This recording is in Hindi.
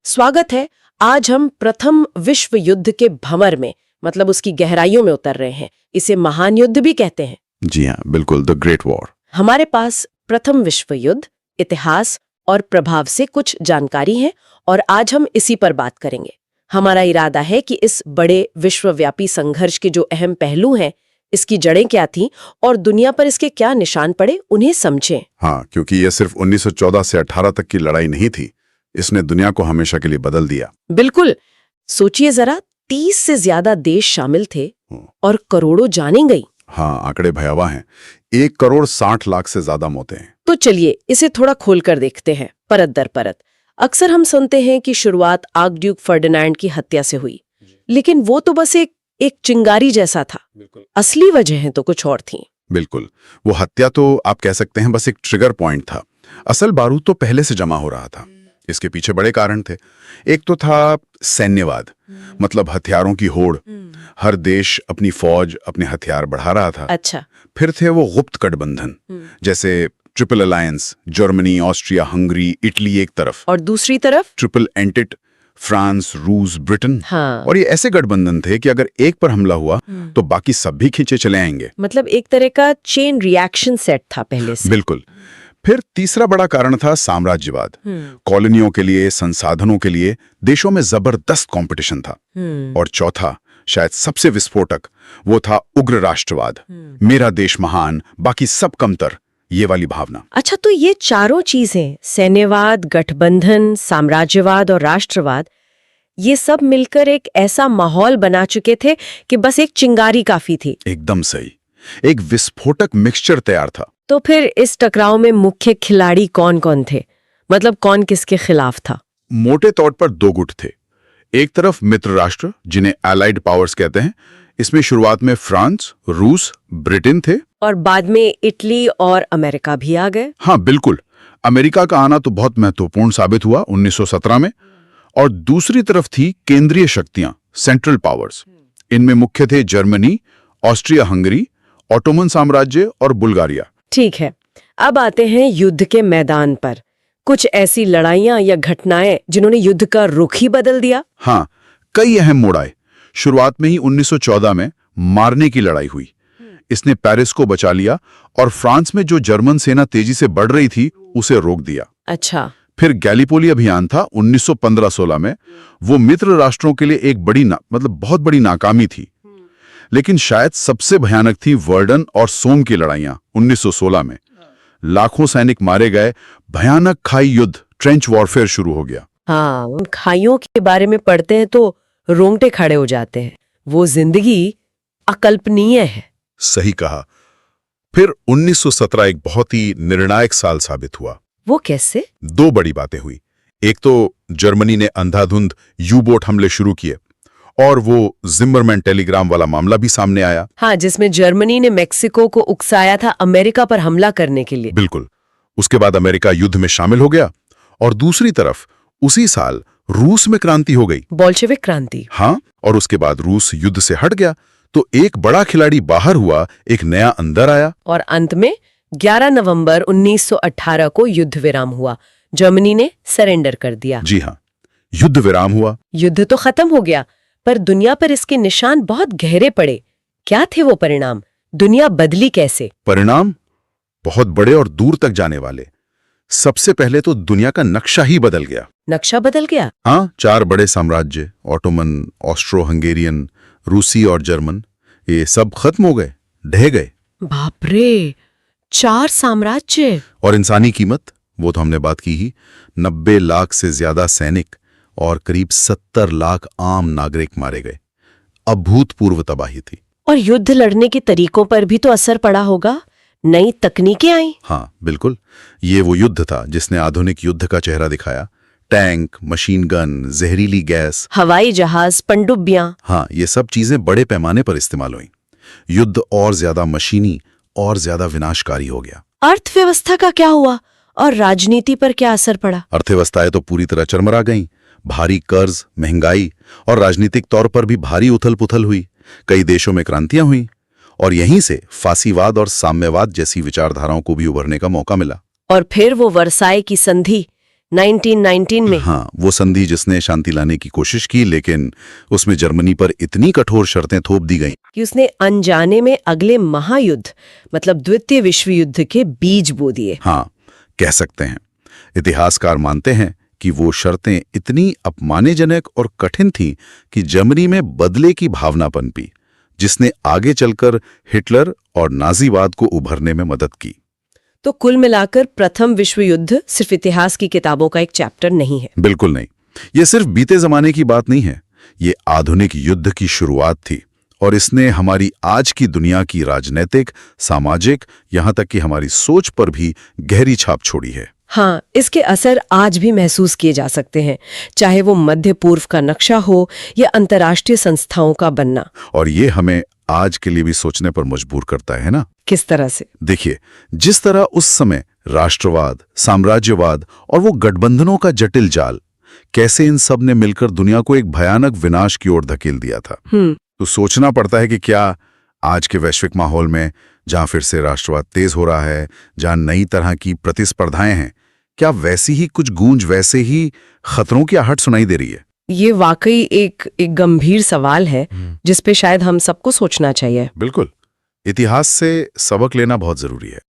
स्वागत है। आज हम प्रथम विश्व युद्ध के भंवर में मतलब उसकी गहराइयों में उतर रहे हैं। इसे महान युद्ध भी कहते हैं। जी हाँ, बिल्कुल, द ग्रेट वॉर। हमारे पास प्रथम विश्व युद्ध, इतिहास और प्रभाव से कुछ जानकारी है और आज हम इसी पर बात करेंगे। हमारा इरादा है कि इस बड़े विश्वव्यापी संघर्ष के जो अहम पहलू हैं, इसकी जड़ें क्या थीं और दुनिया पर इसके क्या निशान पड़े, उन्हें समझें। हाँ, क्योंकि ये सिर्फ 1914 से 18 तक की लड़ाई नहीं थी। इसने दुनिया को हमेशा के लिए बदल दिया। बिल्कुल। सोचिए जरा, 30 से ज्यादा देश शामिल थे और करोड़ों जानें गई। हाँ, आंकड़े भयावह हैं। 1,60,60,00,000 से ज्यादा मौतें हैं। तो चलिए इसे थोड़ा खोलकर देखते हैं, परत दर परत। अक्सर हम सुनते हैं कि शुरुआत आर्कड्यूक फर्डिनांड की हत्या से हुई, लेकिन वो तो बस एक चिंगारी जैसा था। असली वजहें तो कुछ और थीं। बिल्कुल, वो हत्या तो आप कह सकते हैं बस एक ट्रिगर पॉइंट था। असल बारूद तो पहले से जमा हो रहा था। इसके पीछे बड़े कारण थे। एक तो था सैन्यवाद, मतलब हथियारों की होड़। हर देश अपनी फौज, अपने हथियार बढ़ा रहा था। अच्छा। फिर थे वो गुप्त गठबंधन, जैसे triple alliance, Germany, Austria, Hungary, Italy एक तरफ, और दूसरी तरफ ट्रिपल एंटिट, फ्रांस, रूस, ब्रिटेन। हाँ। और ये ऐसे गठबंधन थे कि अगर एक पर हमला हुआ तो बाकी सब भी खींचे चले आएंगे। मतलब एक तरह का चेन रिएक्शन सेट था पहले से। बिल्कुल। फिर तीसरा बड़ा कारण था साम्राज्यवाद। कॉलोनियों के लिए, संसाधनों के लिए देशों में जबरदस्त कंपटीशन था। और चौथा, शायद सबसे विस्फोटक, वो था उग्र राष्ट्रवाद। मेरा देश महान, बाकी सब कमतर, ये वाली भावना। अच्छा, तो ये चारों चीजें, सैन्यवाद, गठबंधन, साम्राज्यवाद और राष्ट्रवाद, ये सब मिलकर एक ऐसा माहौल बना चुके थे कि बस एक चिंगारी काफी थी। एकदम सही। एक विस्फोटक मिक्सचर तैयार था। तो फिर इस टकराव में मुख्य खिलाड़ी कौन कौन थे? मतलब कौन किसके खिलाफ था? मोटे तौर पर दो गुट थे। एक तरफ मित्र राष्ट्र, जिन्हें एलाइड पावर्स कहते हैं। इसमें शुरुआत में फ्रांस, रूस, ब्रिटेन थे। और बाद में इटली और अमेरिका भी आ गए। हाँ बिल्कुल, अमेरिका का आना तो बहुत महत्वपूर्ण साबित हुआ 1917 में। और दूसरी तरफ थी केंद्रीय शक्तियां, सेंट्रल पावर्स। इनमें मुख्य थे जर्मनी, ऑस्ट्रिया हंगरी, ऑटोमन साम्राज्य और बुल्गारिया। ठीक है, अब आते हैं युद्ध के मैदान पर। कुछ ऐसी लड़ाइयां या घटनाएं जिन्होंने युद्ध का रुख ही बदल दिया। हाँ, कई अहम मोड़ आए। शुरुआत में ही 1914 में मारने की लड़ाई हुई। इसने पेरिस को बचा लिया और फ्रांस में जो जर्मन सेना तेजी से बढ़ रही थी उसे रोक दिया। अच्छा। फिर गैलीपोली अभियान था 1915-16 में। वो मित्र राष्ट्रों के लिए एक बहुत बड़ी नाकामी थी। लेकिन शायद सबसे भयानक थी वर्डन और सोम की लड़ाइयां 1916 में। लाखों सैनिक मारे गए, भयानक खाई युद्ध, ट्रेंच वॉरफेयर शुरू हो गया। हाँ, उन खाइयों के बारे में पढ़ते हैं तो रोंगटे खड़े हो जाते हैं। वो जिंदगी अकल्पनीय है। सही कहा। फिर 1917 एक बहुत ही निर्णायक साल साबित हुआ। वो कैसे? दो बड़ी बातें हुई। एक तो जर्मनी ने अंधाधुंध यू-बोट हमले शुरू किए और वो जिम्मरमैन टेलीग्राम वाला मामला भी सामने आया। हाँ, जिसमें जर्मनी ने मेक्सिको को उकसाया था अमेरिका पर हमला करने के लिए। बिल्कुल। उसके बाद अमेरिका युद्ध में शामिल हो गया और दूसरी तरफ उसी साल रूस में क्रांति हो गई, बोल्शेविक क्रांति। हाँ, और उसके बाद रूस युद्ध से हट गया तो एक बड़ा खिलाड़ी बाहर हुआ, एक नया अंदर आया। और अंत में 11 नवंबर 1918 को युद्ध विराम हुआ। जर्मनी ने सरेंडर कर दिया। जी हाँ, युद्ध विराम हुआ। युद्ध तो खत्म हो गया, पर दुनिया पर इसके निशान बहुत गहरे पड़े। क्या थे वो परिणाम? दुनिया बदली कैसे? परिणाम बहुत बड़े और दूर तक जाने वाले। सबसे पहले तो दुनिया का नक्शा ही बदल गया। नक्शा बदल गया? हाँ, 4 बड़े साम्राज्य, ऑटोमन, ऑस्ट्रो हंगेरियन, रूसी और जर्मन, ये सब खत्म हो गए, ढह गए। बाप रे, 4 साम्राज्य! और इंसानी कीमत, वो तो हमने बात की ही। 90 लाख से ज्यादा सैनिक और करीब 70 लाख आम नागरिक मारे गए। अभूतपूर्व तबाही थी। और युद्ध लड़ने के तरीकों पर भी तो असर पड़ा होगा। नई तकनीकें आई। हाँ बिल्कुल, ये वो युद्ध था जिसने आधुनिक युद्ध का चेहरा दिखाया। टैंक, मशीन गन, जहरीली गैस, हवाई जहाज, पनडुब्बियां। हाँ, ये सब चीजें बड़े पैमाने पर इस्तेमाल हुई। युद्ध और ज्यादा मशीनी और ज्यादा विनाशकारी हो गया। अर्थव्यवस्था का क्या हुआ और राजनीति पर क्या असर पड़ा? अर्थव्यवस्थाएं तो पूरी तरह चरमरा गईं। भारी कर्ज, महंगाई और राजनीतिक तौर पर भी भारी उथल-पुथल हुई। कई देशों में क्रांतियां हुई और यहीं से फासीवाद और साम्यवाद जैसी विचारधाराओं को भी उभरने का मौका मिला। और फिर वो वर्साई की संधि, 1919 में। हाँ, वो संधि जिसने शांति लाने की कोशिश की, लेकिन उसमें जर्मनी पर इतनी कठोर शर्तें थोप दी गईं कि उसने अनजाने में अगले महायुद्ध मतलब द्वितीय विश्व युद्ध के बीज बो दिए। हाँ, कह सकते हैं। इतिहासकार मानते हैं कि वो शर्तें इतनी अपमानजनक और कठिन थीं कि जर्मनी में बदले की भावना पनपी, जिसने आगे चलकर हिटलर और नाजीवाद को उभरने में मदद की। तो कुल मिलाकर प्रथम विश्व युद्ध सिर्फ इतिहास की किताबों का एक चैप्टर नहीं है। बिल्कुल नहीं। ये सिर्फ बीते जमाने की बात नहीं है, ये आधुनिक युद्ध की शुरुआत थी और इसने हमारी आज की दुनिया की राजनीतिक, सामाजिक, यहाँ तक कि हमारी सोच पर भी गहरी छाप छोड़ी है। हाँ, इसके असर आज भी महसूस किए जा सकते हैं, चाहे वो मध्य पूर्व का नक्शा हो या अंतर्राष्ट्रीय संस्थाओं का बनना। और ये हमें आज के लिए भी सोचने पर मजबूर करता है ना। किस तरह से? देखिए, जिस तरह उस समय राष्ट्रवाद, साम्राज्यवाद और वो गठबंधनों का जटिल जाल, कैसे इन सब ने मिलकर दुनिया को एक भयानक विनाश की ओर धकेल दिया था। तो सोचना पड़ता है कि क्या आज के वैश्विक माहौल में, जहां फिर से राष्ट्रवाद तेज हो रहा है, जहां नई तरह की प्रतिस्पर्धाएं हैं, क्या वैसी ही कुछ गूंज, वैसे ही खतरों की आहट सुनाई दे रही है? ये वाकई एक गंभीर सवाल है जिस पे शायद हम सबको सोचना चाहिए। बिल्कुल। इतिहास से सबक लेना बहुत जरूरी है।